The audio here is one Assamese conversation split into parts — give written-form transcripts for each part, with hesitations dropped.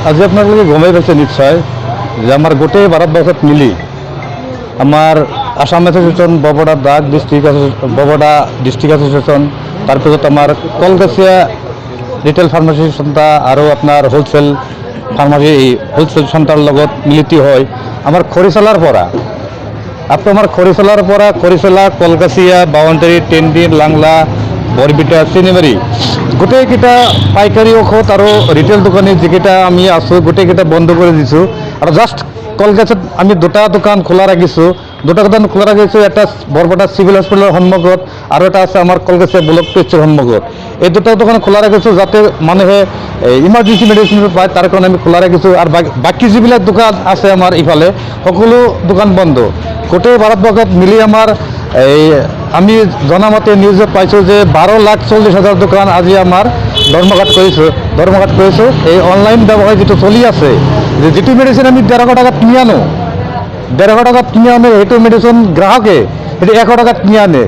আজি আপোনালোকে গমেই পাইছে নিশ্চয় যে আমাৰ গোটেই ভাৰতবৰ্ষত মিলি আমাৰ আসাম এসোসিয়েশন বৰপেটা ডাক বৰপেটা ডিস্ট্ৰিক্ট এসোসিয়েশন তাৰপিছত আমাৰ কলগাছিয়া ৰিটেল ফাৰ্মাসি সংস্থা আৰু আপোনাৰ হোলসেল ফাৰ্মাসি হোলসেল সেন্টাৰ লগত মিলিত হয় আমাৰ খৰিচালাৰ পৰা আমাৰ খৰিচলা কলগাছিয়া বাউণ্ডাৰী টেন্ডিন লাংলা বৰবিটা চিনেমাৰী গোটেইকেইটা পাইকাৰী ঔষধ আৰু ৰিটেল দোকানী যিকেইটা আমি আছোঁ গোটেইকেইটা বন্ধ কৰি দিছোঁ আৰু জাষ্ট কলগাছিয়াত আমি দুটা দোকান খোলা ৰাখিছোঁ এটা বৰপেটা চিভিল হস্পিটেলৰ সন্মুখত আৰু এটা আছে আমাৰ কলগাছিয়া ব্লক টেষ্টৰ সন্মুখত এই দুটা দোকান খোলা ৰাখিছোঁ যাতে মানুহে ইমাৰ্জেঞ্চি মেডিচিন পায় তাৰ কাৰণে আমি খোলা ৰাখিছোঁ আৰু বাকী যিবিলাক দোকান আছে আমাৰ ইফালে সকলো দোকান বন্ধ গোটেই ভাৰতবৰ্ষত মিলি আমাৰ আমি জনামতে নিউজত পাইছোঁ যে 12,40,000 দোকান আজি আমাৰ ধৰ্মঘাট কৰিছোঁ এই অনলাইন ব্যৱসায় যিটো চলি আছে যিটো মেডিচিন আমি 1,500 টাকাত কিনি আনো 1,500 টাকাত কিনি আনে সেইটো মেডিচিন গ্ৰাহকে সেইটো 100 টাকাত কিনি আনে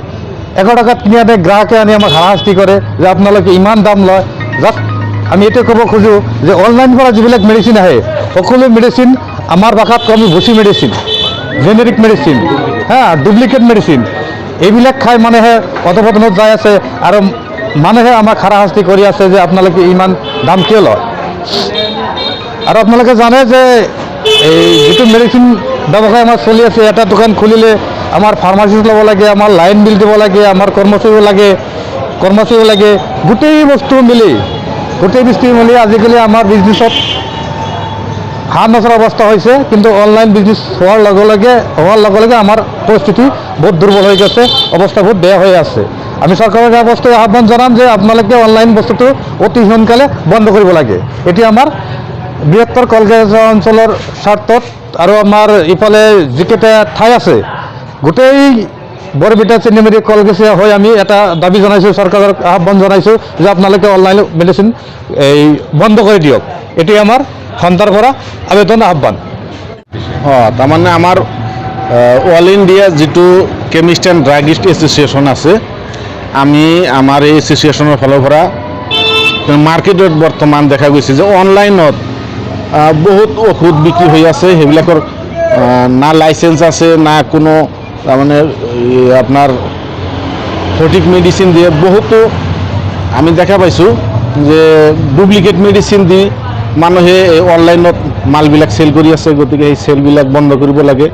100 টাকাত কিনি আনে গ্ৰাহকে আনি আমাক হাৰাশাস্তি কৰে যে আপোনালোকে ইমান দাম লয় জাষ্ট আমি এইটো ক'ব খোজোঁ যে অনলাইন পৰা যিবিলাক মেডিচিন আহে সকলো মেডিচিন আমাৰ ভাষাত কমি ভুচি medicine generic medicine duplicate medicine এইবিলাক খাই মানুহে অধপতনত যাই আছে আৰু মানুহে আমাক হাৰাশাস্তি কৰি আছে যে আপোনালোকে ইমান দাম কিয় লয় আৰু আপোনালোকে জানে যে এই যিটো মেডিচিন ব্যৱসায় আমাৰ চলি আছে এটা দোকান খুলিলে আমাৰ ফাৰ্মাচিষ্ট ল'ব লাগে আমাৰ লাইন বিল দিব লাগে আমাৰ কৰ্মচাৰী লাগে গোটেই বস্তু মিলি আজিকালি আমাৰ বিজনেছত হাত নচৰা অৱস্থা হৈছে কিন্তু অনলাইন বিজনেছ হোৱাৰ লগে লগে আমাৰ পৰিস্থিতি বহুত দুৰ্বল হৈ গৈছে অৱস্থা বহুত বেয়া হৈ আছে আমি চৰকাৰক এই বস্তু আহ্বান জনাম যে আপোনালোকে অনলাইন বস্তুটো অতি সোনকালে বন্ধ কৰিব লাগে এটি আমাৰ বৃহত্তৰ কলগাছিয়া অঞ্চলৰ স্বাৰ্থত আৰু আমাৰ ইফালে যিকেইটা ঠাই আছে গোটেই বৰবিটা চিনেমাৰী কলগাছিয়া হৈ আমি এটা দাবী জনাইছোঁ চৰকাৰক আহ্বান জনাইছোঁ যে আপোনালোকে অনলাইন মেডিচিন বন্ধ কৰি দিয়ক এটি আমাৰ সন্তাৰ পৰা আবেদন আহ্বান তাৰমানে আমাৰ অল ইণ্ডিয়া যিটো কেমিষ্ট এণ্ড ড্ৰাগিষ্ট এছ'চিয়েশ্যন আছে আমি আমাৰ এই এছ'চিয়েশ্যনৰ ফালৰ পৰা মাৰ্কেটত বৰ্তমান দেখা গৈছে যে অনলাইনত বহুত ঔষধ বিক্ৰী হৈ আছে সেইবিলাকৰ না লাইচেঞ্চ আছে না কোনো তাৰমানে আপোনাৰ সঠিক মেডিচিন দিয়ে বহুতো আমি দেখা পাইছোঁ যে ডুপ্লিকেট মেডিচিন দি মানুহে অনলাইনত মালবিলাক চেল কৰি আছে গতিকে এই চেলবিলাক বন্ধ কৰিব লাগে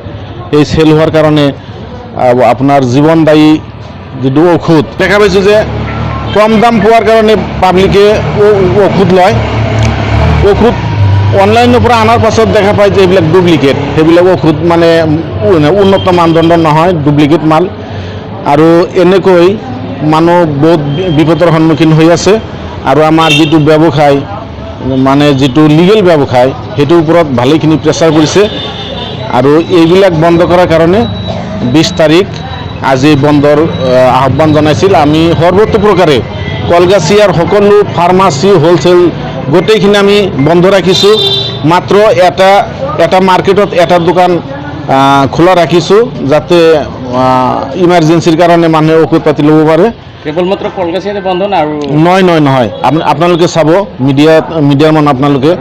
এই চেল হোৱাৰ কাৰণে আপোনাৰ জীৱনদায়ী যিটো ঔষধ দেখা পাইছোঁ যে কম দাম পোৱাৰ কাৰণে পাব্লিকে ঔষধ লয় ঔষধ অনলাইনৰ পৰা অনাৰ পাছত দেখা পায় যে এইবিলাক ডুপ্লিকেট সেইবিলাক ঔষধ মানে উন্নত মানদণ্ডৰ নহয় ডুপ্লিকেট মাল আৰু এনেকৈ মানুহ বহুত বিপদৰ সন্মুখীন হৈ আছে আৰু আমাৰ যিটো ব্যৱসায় মানে যিটো লিগেল ব্যৱসায় সেইটোৰ ওপৰত ভালেখিনি প্ৰেছাৰ কৰিছে আৰু এইবিলাক বন্ধ কৰাৰ কাৰণে 20 তাৰিখ আজি বন্ধৰ আহ্বান জনাইছিল আমি সৰ্বতোপ্ৰকাৰে কলগাছিয়াৰ সকলো ফাৰ্মাচী হোলচেল গোটেইখিনি আমি বন্ধ ৰাখিছোঁ মাত্ৰ এটা মাৰ্কেটত এটা দোকান খোলা ৰাখিছোঁ যাতে ইমাৰ্জেঞ্চিৰ কাৰণে মানুহে ঔষধ পাতি ল'ব পাৰে কেৱলমাত্ৰ কলগাছিয়াতে বন্ধ না আৰু নহয় আপোনালোকে চাব মিডিয়াৰ মানুহ আপোনালোকে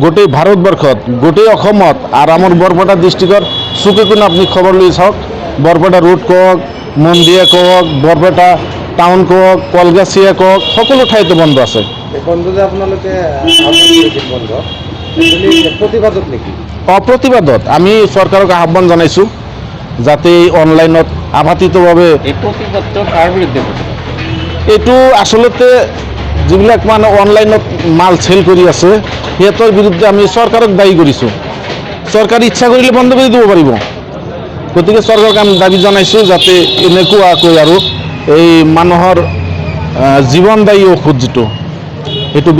গোটেই ভাৰতবৰ্ষত গোটেই অসমত আৰু আমাৰ বৰপেটা ডিষ্ট্ৰিক্টৰ চুকে কোণে আপুনি খবৰ লৈ চাওক বৰপেটা ৰোড কওক মন্দিয়া কওক বৰপেটা টাউন কওক কলগাছিয়া কওক সকলো ঠাইতে বন্ধ আছে প্ৰতিবাদত আমি চৰকাৰক আহ্বান জনাইছোঁ যাতে অনলাইনত আভাতিতভাৱে এইটো আচলতে যিবিলাক মানে অনলাইনত মাল চেল কৰি আছে সিহঁতৰ বিৰুদ্ধে আমি চৰকাৰক দায়ী কৰিছোঁ চৰকাৰে ইচ্ছা কৰিলে বন্ধ কৰি দিব পাৰিব গতিকে চৰকাৰক আমি দাবী জনাইছোঁ যাতে এনেকুৱাকৈ আৰু এই মানুহৰ জীৱনদায়ী ঔষধ যিটো সেইটো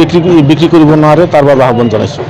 বিক্ৰী কৰিব নোৱাৰে তাৰ বাবে আহ্বান জনাইছোঁ।